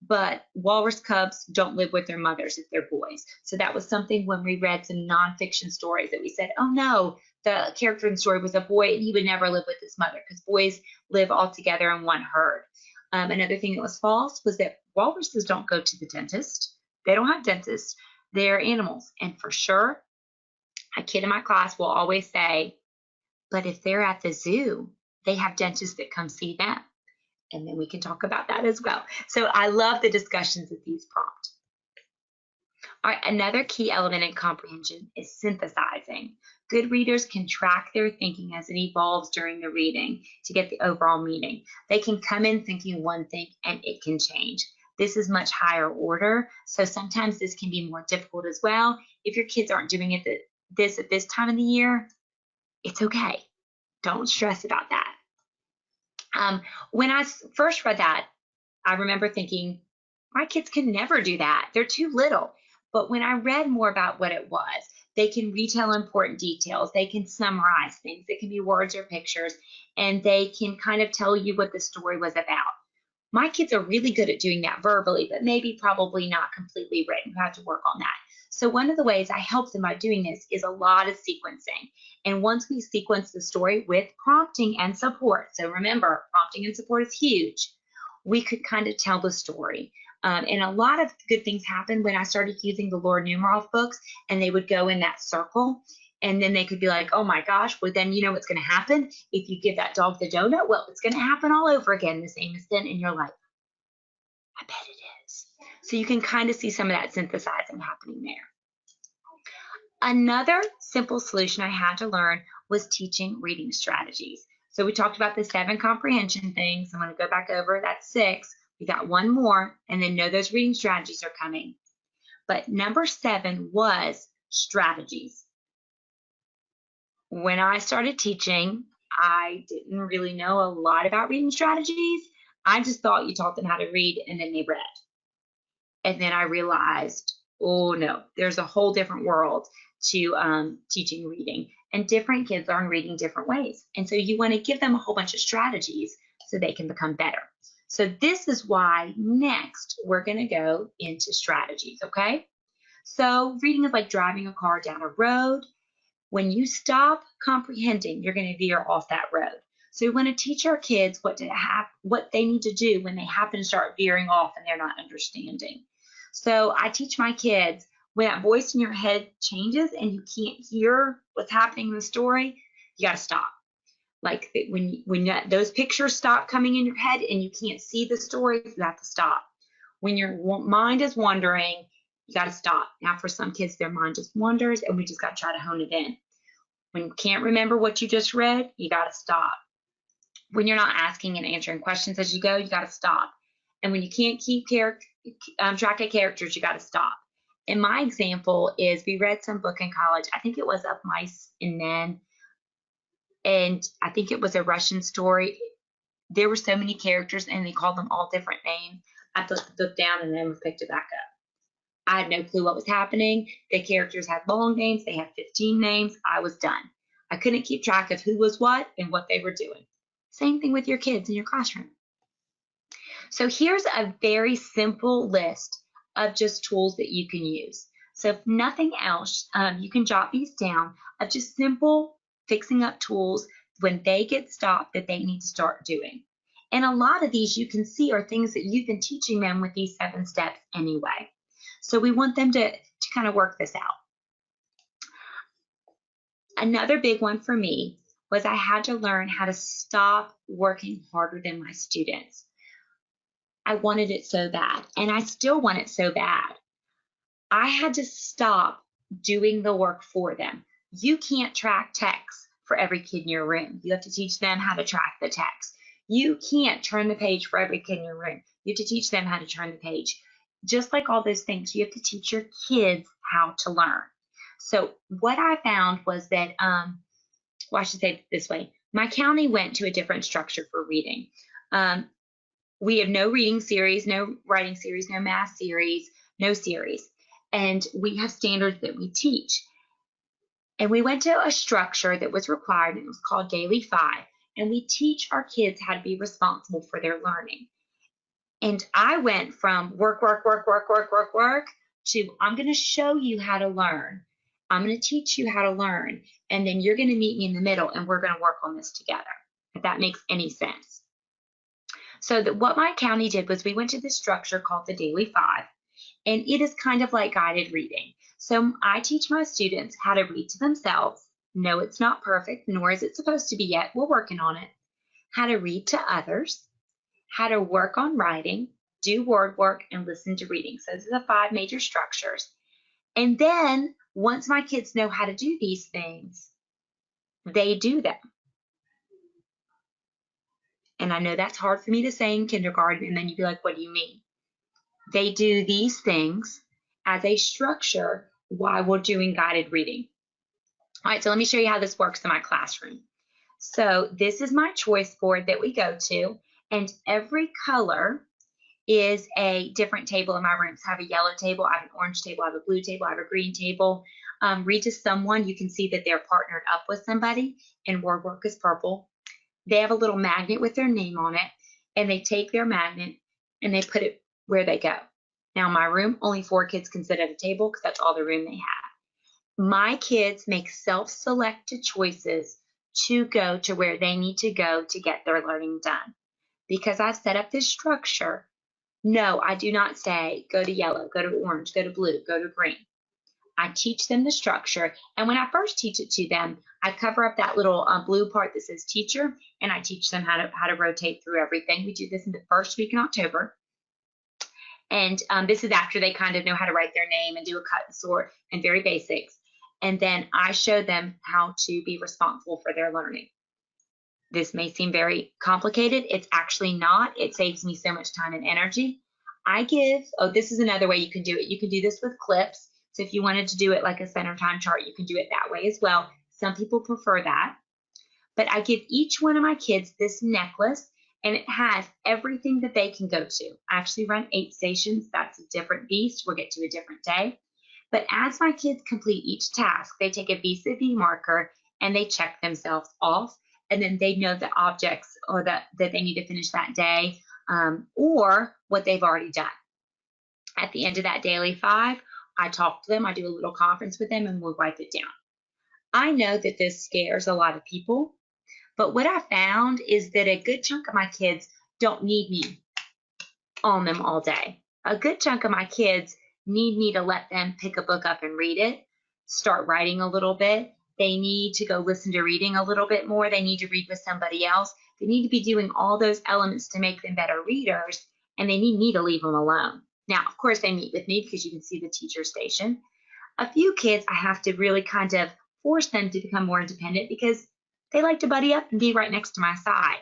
but walrus cubs don't live with their mothers if they're boys. So that was something when we read some nonfiction stories that we said, oh no, the character in the story was a boy and he would never live with his mother because boys live all together in one herd. Another thing that was false was that walruses don't go to the dentist. They don't have dentists. They're animals. And for sure, a kid in my class will always say, but if they're at the zoo, they have dentists that come see them. And then we can talk about that as well. So I love the discussions that these prompt. All right, another key element in comprehension is synthesizing. Good readers can track their thinking as it evolves during the reading to get the overall meaning. They can come in thinking one thing and it can change. This is much higher order, so sometimes this can be more difficult as well. If your kids aren't doing it at this time of the year, it's okay. Don't stress about that. When I first read that, I remember thinking, my kids can never do that. They're too little. But when I read more about what it was, they can retell important details. They can summarize things. It can be words or pictures, and they can kind of tell you what the story was about. My kids are really good at doing that verbally, but maybe probably not completely written. We have to work on that. So one of the ways I help them by doing this is a lot of sequencing. And once we sequence the story with prompting and support, so remember, prompting and support is huge, we could kind of tell the story. And a lot of good things happened when I started using the Lord Numeroff books, and they would go in that circle. And then they could be like, oh my gosh, well then you know what's going to happen if you give that dog the donut? Well, it's going to happen all over again, the same as then. And you're like, I bet it is. So you can kind of see some of that synthesizing happening there. Another simple solution I had to learn was teaching reading strategies. So we talked about the 7 comprehension things. I'm going to go back over. That's 6. We got one more, and then know those reading strategies are coming. But number 7 was strategies. When I started teaching, I didn't really know a lot about reading strategies. I just thought you taught them how to read and then they read. And then I realized, oh no, there's a whole different world to teaching reading. And different kids learn reading different ways. And so you want to give them a whole bunch of strategies so they can become better. So this is why next we're going to go into strategies, okay? So reading is like driving a car down a road. When you stop comprehending, you're going to veer off that road. So we want to teach our kids what they need to do when they happen to start veering off and they're not understanding. So I teach my kids, when that voice in your head changes and you can't hear what's happening in the story, you got to stop. Like when those pictures stop coming in your head and you can't see the story, you have to stop. When your mind is wandering, you got to stop. Now, for some kids, their mind just wanders, and we just got to try to hone it in. When you can't remember what you just read, you got to stop. When you're not asking and answering questions as you go, you got to stop. And when you can't keep track of characters, you got to stop. And my example is we read some book in college. I think it was Of Mice and Men. And I think it was a Russian story. There were so many characters and they called them all different names. I put the book down and then picked it back up. I had no clue what was happening. The characters had long names. They had 15 names. I was done. I couldn't keep track of who was what and what they were doing. Same thing with your kids in your classroom. So here's a very simple list of just tools that you can use. So if nothing else, you can jot these down of just simple fixing up tools when they get stopped that they need to start doing. And a lot of these you can see are things that you've been teaching them with these 7 steps anyway. So we want them to kind of work this out. Another big one for me was I had to learn how to stop working harder than my students. I wanted it so bad, and I still want it so bad. I had to stop doing the work for them. You can't track text for every kid in your room. You have to teach them how to track the text. You can't turn the page for every kid in your room. You have to teach them how to turn the page. Just like all those things, you have to teach your kids how to learn. So what I found was that, I should say it this way, my county went to a different structure for reading. We have no reading series, no writing series, no math series, no series. And we have standards that we teach. And we went to a structure that was required, and it was called Daily 5. And we teach our kids how to be responsible for their learning. And I went from work, to I'm going to show you how to learn. I'm going to teach you how to learn. And then you're going to meet me in the middle, and we're going to work on this together, if that makes any sense. So what my county did was we went to this structure called the Daily 5, and it is kind of like guided reading. So I teach my students how to read to themselves. No, it's not perfect, nor is it supposed to be yet. We're working on it. How to read to others, how to work on writing, do word work, and listen to reading. So those are the 5 major structures. And then once my kids know how to do these things, they do them. And I know that's hard for me to say in kindergarten, and then you'd be like, what do you mean? They do these things as a structure while we're doing guided reading. All right, so let me show you how this works in my classroom. So this is my choice board that we go to, and every color is a different table in my room. So I have a yellow table, I have an orange table, I have a blue table, I have a green table. Read to someone, you can see that they're partnered up with somebody, and word work is purple. They have a little magnet with their name on it, and they take their magnet and they put it where they go. Now, in my room, only 4 kids can sit at a table because that's all the room they have. My kids make self-selected choices to go to where they need to go to get their learning done. Because I've set up this structure, no, I do not say go to yellow, go to orange, go to blue, go to green. I teach them the structure, and when I first teach it to them, I cover up that little blue part that says teacher, and I teach them how to rotate through everything. We do this in the first week in October, and this is after they kind of know how to write their name and do a cut and sort and very basics. And then I show them how to be responsible for their learning. This may seem very complicated. It's actually not. It saves me so much time and energy. This is another way you can do it. You can do this with clips. So if you wanted to do it like a center time chart, you can do it that way as well. Some people prefer that. But I give each one of my kids this necklace, and it has everything that they can go to. I actually run 8 stations. That's a different beast. We'll get to a different day. But as my kids complete each task, they take a vis-a-vis marker and they check themselves off, and then they know the objects or that they need to finish that day, or what they've already done. At the end of that daily 5, I talk to them, I do a little conference with them, and we'll write it down. I know that this scares a lot of people, but what I found is that a good chunk of my kids don't need me on them all day. A good chunk of my kids need me to let them pick a book up and read it, start writing a little bit. They need to go listen to reading a little bit more. They need to read with somebody else. They need to be doing all those elements to make them better readers, and they need me to leave them alone. Now, of course, they meet with me because you can see the teacher station. A few kids, I have to really kind of force them to become more independent because they like to buddy up and be right next to my side.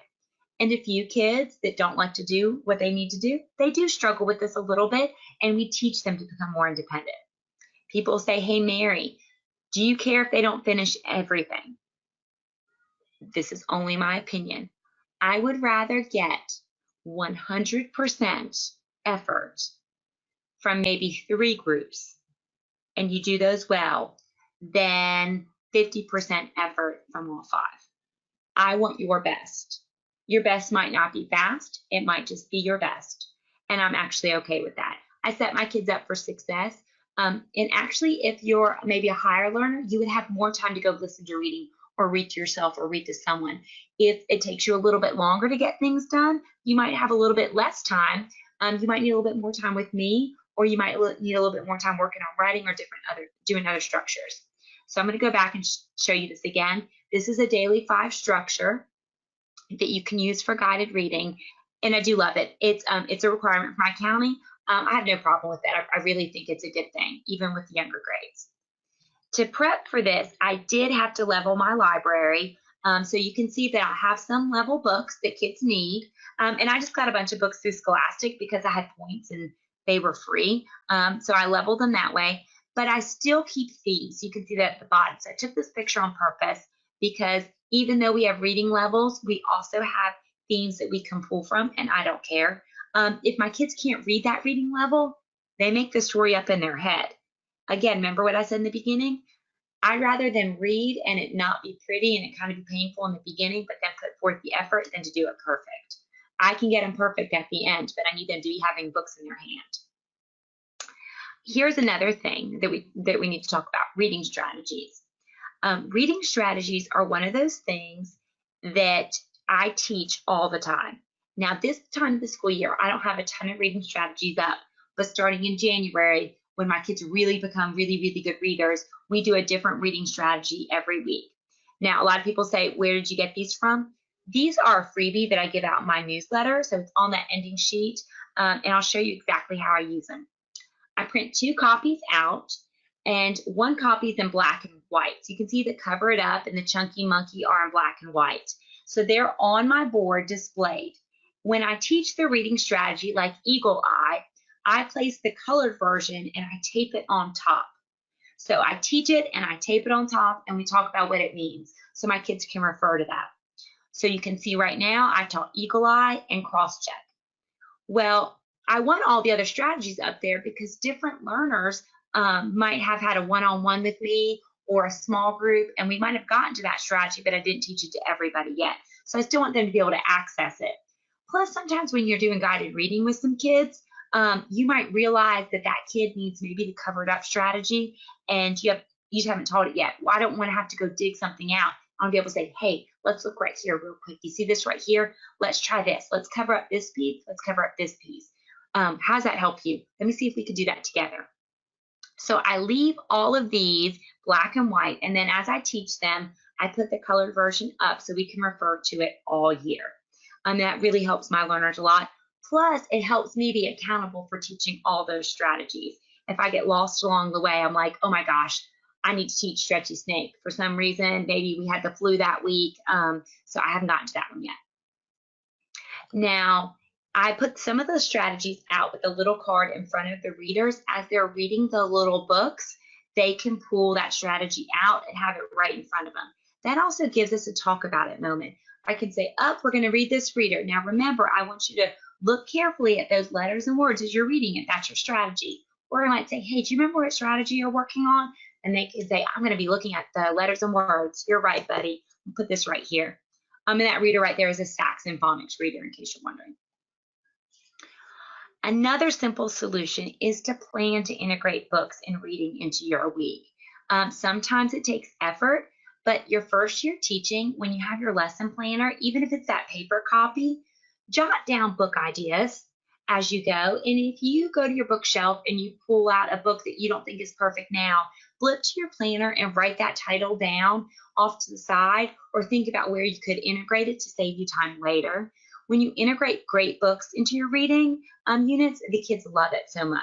And a few kids that don't like to do what they need to do, they do struggle with this a little bit, and we teach them to become more independent. People say, hey, Mary, do you care if they don't finish everything? This is only my opinion. I would rather get 100% effort from maybe 3 groups, and you do those well, than 50% effort from all 5. I want your best. Your best might not be fast. It might just be your best. And I'm actually okay with that. I set my kids up for success. And actually, if you're maybe a higher learner, you would have more time to go listen to reading or read to yourself or read to someone. If it takes you a little bit longer to get things done, you might have a little bit less time. You might need a little bit more time with me, or you might need a little bit more time working on writing or doing other structures. So I'm going to go back and show you this again. This is a daily 5 structure that you can use for guided reading, and I do love it. It's a requirement for my county. I have no problem with that. I really think it's a good thing, even with younger grades. To prep for this, I did have to level my library. So you can see that I have some level books that kids need. And I just got a bunch of books through Scholastic because I had points and they were free. So I leveled them that way. But I still keep themes. You can see that at the bottom. So I took this picture on purpose because even though we have reading levels, we also have themes that we can pull from, and I don't care. If my kids can't read that reading level, they make the story up in their head. Again, remember what I said in the beginning? I'd rather them read and it not be pretty and it kind of be painful in the beginning, but then put forth the effort than to do it perfect. I can get them perfect at the end, but I need them to be having books in their hand. Here's another thing that we need to talk about: reading strategies. Reading strategies are one of those things that I teach all the time. Now, this time of the school year, I don't have a ton of reading strategies up, but starting in January, when my kids really become really, really good readers, we do a different reading strategy every week. Now, a lot of people say, where did you get these from? These are a freebie that I give out in my newsletter, so it's on that ending sheet, and I'll show you exactly how I use them. I print 2 copies out, and 1 copy is in black and white. So you can see the Cover It Up and the Chunky Monkey are in black and white. So they're on my board displayed. When I teach the reading strategy like Eagle Eye, I place the colored version and I tape it on top. So I teach it and I tape it on top, and we talk about what it means so my kids can refer to that. So you can see right now I taught Eagle Eye and cross check. Well, I want all the other strategies up there because different learners might have had a one-on-one with me or a small group, and we might have gotten to that strategy, but I didn't teach it to everybody yet. So I still want them to be able to access it. Plus, sometimes when you're doing guided reading with some kids, you might realize that that kid needs maybe the Covered Up strategy, and you just haven't taught it yet. Well, I don't want to have to go dig something out. I'll be able to say, hey, let's look right here real quick. You see this right here? Let's try this. Let's cover up this piece. Let's cover up this piece. How does that help you? Let me see if we can do that together. So I leave all of these black and white, and then as I teach them, I put the colored version up so we can refer to it all year. That really helps my learners a lot. Plus, it helps me be accountable for teaching all those strategies. If I get lost along the way, I'm like, oh my gosh, I need to teach Stretchy Snake. For some reason, maybe we had the flu that week, so I haven't gotten to that one yet. Now, I put some of those strategies out with a little card in front of the readers. As they're reading the little books, they can pull that strategy out and have it right in front of them. That also gives us a talk about it moment. I can say, we're going to read this reader. Now remember, I want you to look carefully at those letters and words as you're reading it. That's your strategy. Or I might say, hey, do you remember what strategy you're working on? And they can say, I'm going to be looking at the letters and words. You're right, buddy. I'll put this right here. And that reader right there is a Saxon phonics reader, in case you're wondering. Another simple solution is to plan to integrate books and reading into your week. Sometimes it takes effort, but your first year teaching, when you have your lesson planner, even if it's that paper copy, jot down book ideas as you go. And if you go to your bookshelf and you pull out a book that you don't think is perfect now, flip to your planner and write that title down off to the side, or think about where you could integrate it to save you time later. When you integrate great books into your reading units, the kids love it so much.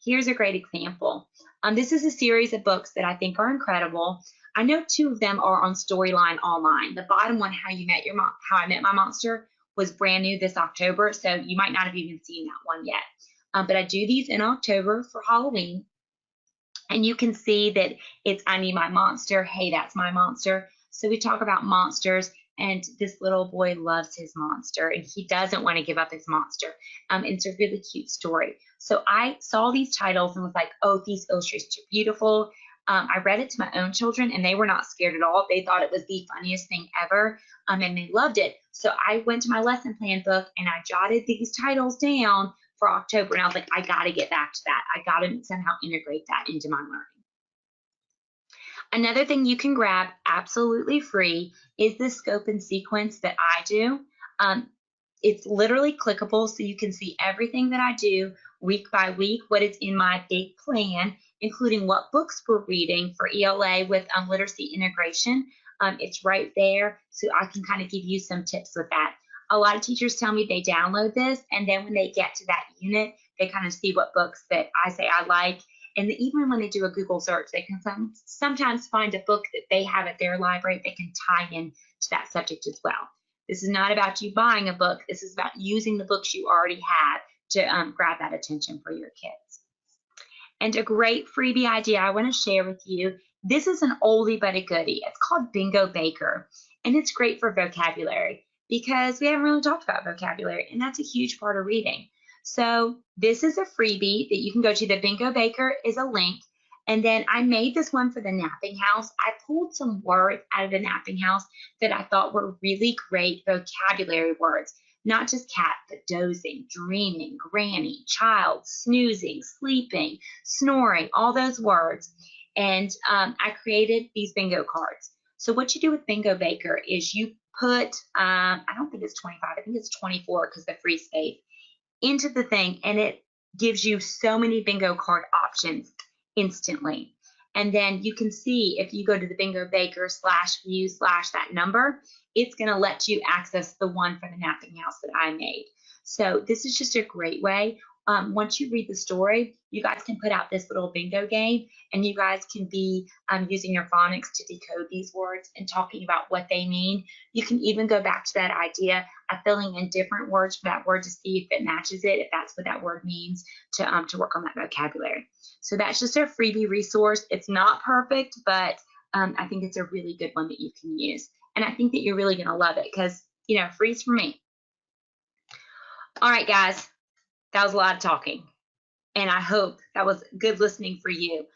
Here's a great example. This is a series of books that I think are incredible. I know 2 of them are on Storyline Online. The bottom one, How I Met My Monster, was brand new this October, so you might not have even seen that one yet. But I do these in October for Halloween. And you can see that it's I Need My Monster, Hey, That's My Monster. So we talk about monsters, and this little boy loves his monster, and he doesn't want to give up his monster. It's a really cute story. So I saw these titles and was like, oh, these illustrations are beautiful. I read it to my own children, and they were not scared at all. They thought it was the funniest thing ever, and they loved it. So I went to my lesson plan book, and I jotted these titles down for October, and I was like, I got to get back to that. I got to somehow integrate that into my learning. Another thing you can grab absolutely free is the scope and sequence that I do. It's literally clickable, so you can see everything that I do week by week, what is in my big plan, including what books we're reading for ELA with literacy integration. It's right there, so I can kind of give you some tips with that. A lot of teachers tell me they download this, and then when they get to that unit, they kind of see what books that I say I like. And even when they do a Google search, they can sometimes find a book that they have at their library they can tie in to that subject as well. This is not about you buying a book. This is about using the books you already have to grab that attention for your kids. And a great freebie idea I want to share with you. This is an oldie but a goodie. It's called Bingo Baker, and it's great for vocabulary because we haven't really talked about vocabulary, and that's a huge part of reading. So this is a freebie that you can go to. The Bingo Baker is a link. And then I made this one for the napping house. I pulled some words out of the napping house that I thought were really great vocabulary words. Not just cat, but dozing, dreaming, granny, child, snoozing, sleeping, snoring, all those words. And I created these bingo cards. So what you do with Bingo Baker is you put, I don't think it's 25, I think it's 24 because the free space, into the thing, and it gives you so many bingo card options instantly. And then you can see if you go to the Bingo Baker /view/ that number, it's going to let you access the one for the napping house that I made. So this is just a great way. Once you read the story, you guys can put out this little bingo game, and you guys can be using your phonics to decode these words and talking about what they mean. You can even go back to that idea of filling in different words for that word to see if it matches it, if that's what that word means, to work on that vocabulary. So that's just a freebie resource. It's not perfect, but I think it's a really good one that you can use. And I think that you're really going to love it because, you know, free's for me. All right, guys. That was a lot of talking, and I hope that was good listening for you.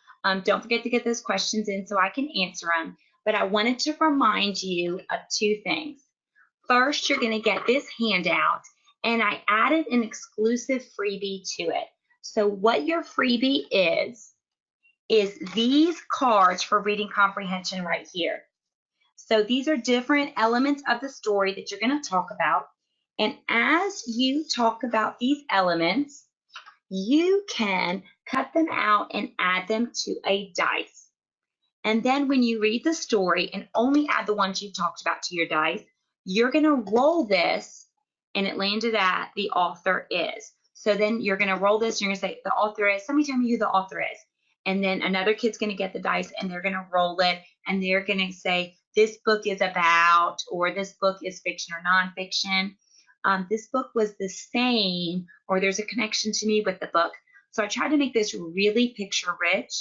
Don't forget to get those questions in so I can answer them, but I wanted to remind you of 2 things. First, you're going to get this handout, and I added an exclusive freebie to it. So what your freebie is these cards for reading comprehension right here. So these are different elements of the story that you're going to talk about. And as you talk about these elements, you can cut them out and add them to a dice. And then when you read the story and only add the ones you talked about to your dice, you're going to roll this, and it landed at the author is. So then you're going to roll this, and you're going to say, the author is, somebody tell me who the author is. And then another kid's going to get the dice, and they're going to roll it, and they're going to say, this book is about, or this book is fiction or nonfiction. This book was the same, or there's a connection to me with the book. So I tried to make this really picture rich.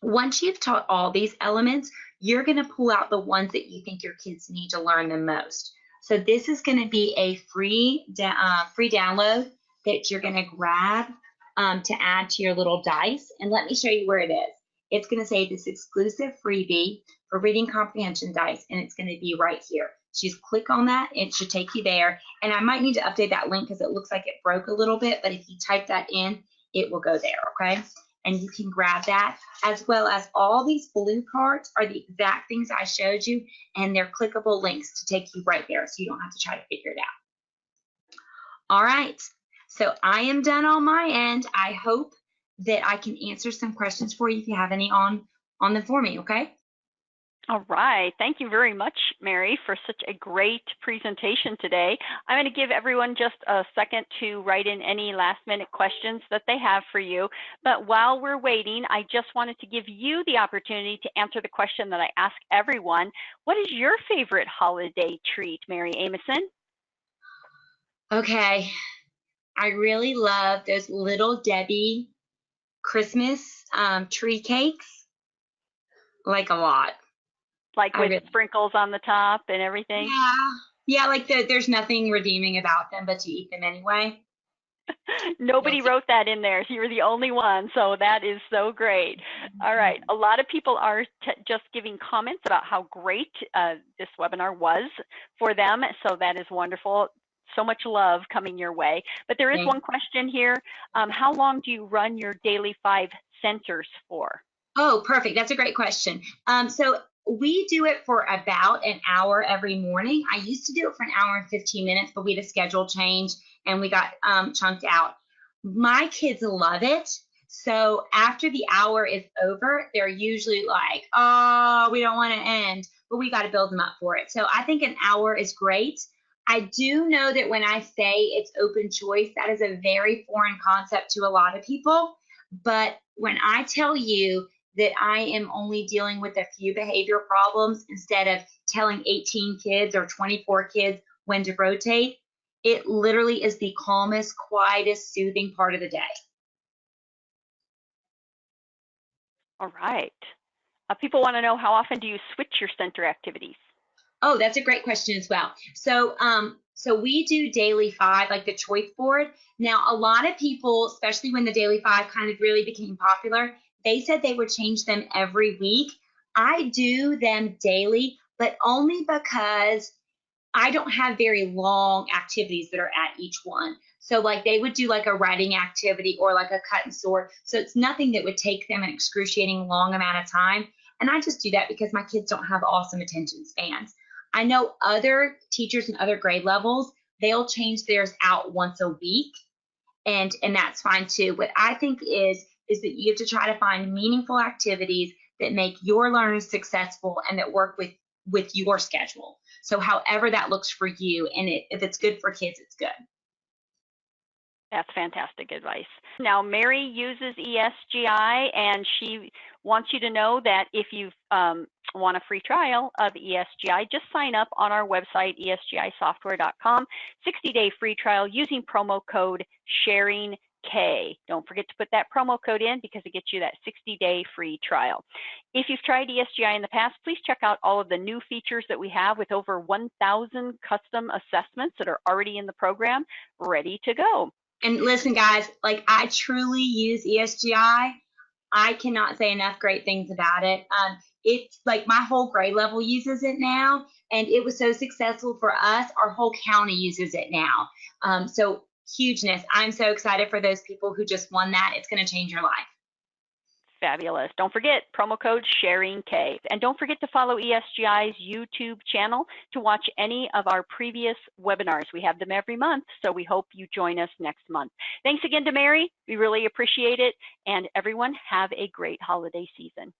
Once you've taught all these elements, you're going to pull out the ones that you think your kids need to learn the most. So this is going to be a free download that you're going to grab to add to your little dice. And let me show you where it is. It's going to say this exclusive freebie for reading comprehension dice, and it's going to be right here. Just click on that. It should take you there. And I might need to update that link because it looks like it broke a little bit, but if you type that in, it will go there, okay? And you can grab that, as well as all these blue cards are the exact things I showed you, and they're clickable links to take you right there, so you don't have to try to figure it out. All right, so I am done on my end. I hope that I can answer some questions for you if you have any on them for me, okay? All right. Thank you very much, Mary, for such a great presentation today. I'm going to give everyone just a second to write in any last-minute questions that they have for you. But while we're waiting, I just wanted to give you the opportunity to answer the question that I ask everyone. What is your favorite holiday treat, Mary Amoson? Okay. I really love those Little Debbie Christmas tree cakes, like a lot. Like with sprinkles on the top and everything? Yeah, like there's nothing redeeming about them, but you eat them anyway. Nobody wrote that in there. You're the only one, so that is so great. All right, a lot of people are just giving comments about how great this webinar was for them, so that is wonderful. So much love coming your way. But there is one question here. How long do you run your daily 5 centers for? Oh, perfect. That's a great question. So we do it for about an hour every morning. I used to do it for an hour and 15 minutes, but we had a schedule change and we got chunked out. My kids love it. So after the hour is over, they're usually like, oh, we don't want to end, but we got to build them up for it. So I think an hour is great. I do know that when I say it's open choice, that is a very foreign concept to a lot of people. But when I tell you that I am only dealing with a few behavior problems instead of telling 18 kids or 24 kids when to rotate, it literally is the calmest, quietest, soothing part of the day. All right. People want to know, how often do you switch your center activities? Oh, that's a great question as well. So, so we do daily 5, like the choice board. Now, a lot of people, especially when the daily 5 kind of really became popular, they said they would change them every week. I do them daily, but only because I don't have very long activities that are at each one. So like they would do like a writing activity or like a cut and sort. So it's nothing that would take them an excruciating long amount of time. And I just do that because my kids don't have awesome attention spans. I know other teachers in other grade levels, they'll change theirs out once a week. And that's fine too. What I think is that you have to try to find meaningful activities that make your learners successful and that work with your schedule. So however that looks for you, and if it's good for kids, it's good. That's fantastic advice. Now, Mary uses ESGI, and she wants you to know that if you want a free trial of ESGI, just sign up on our website, esgisoftware.com, 60-day free trial using promo code SHARING K. Don't forget to put that promo code in because it gets you that 60-day free trial. If you've tried ESGI in the past, please check out all of the new features that we have with over 1,000 custom assessments that are already in the program, ready to go. And listen, guys, like I truly use ESGI. I cannot say enough great things about it. It's like my whole grade level uses it now, and it was so successful for us. Our whole county uses it now. So hugeness. I'm so excited for those people who just won that. It's going to change your life. Fabulous. Don't forget, promo code SHARING-K. And don't forget to follow ESGI's YouTube channel to watch any of our previous webinars. We have them every month, so we hope you join us next month. Thanks again to Mary. We really appreciate it. And everyone, have a great holiday season.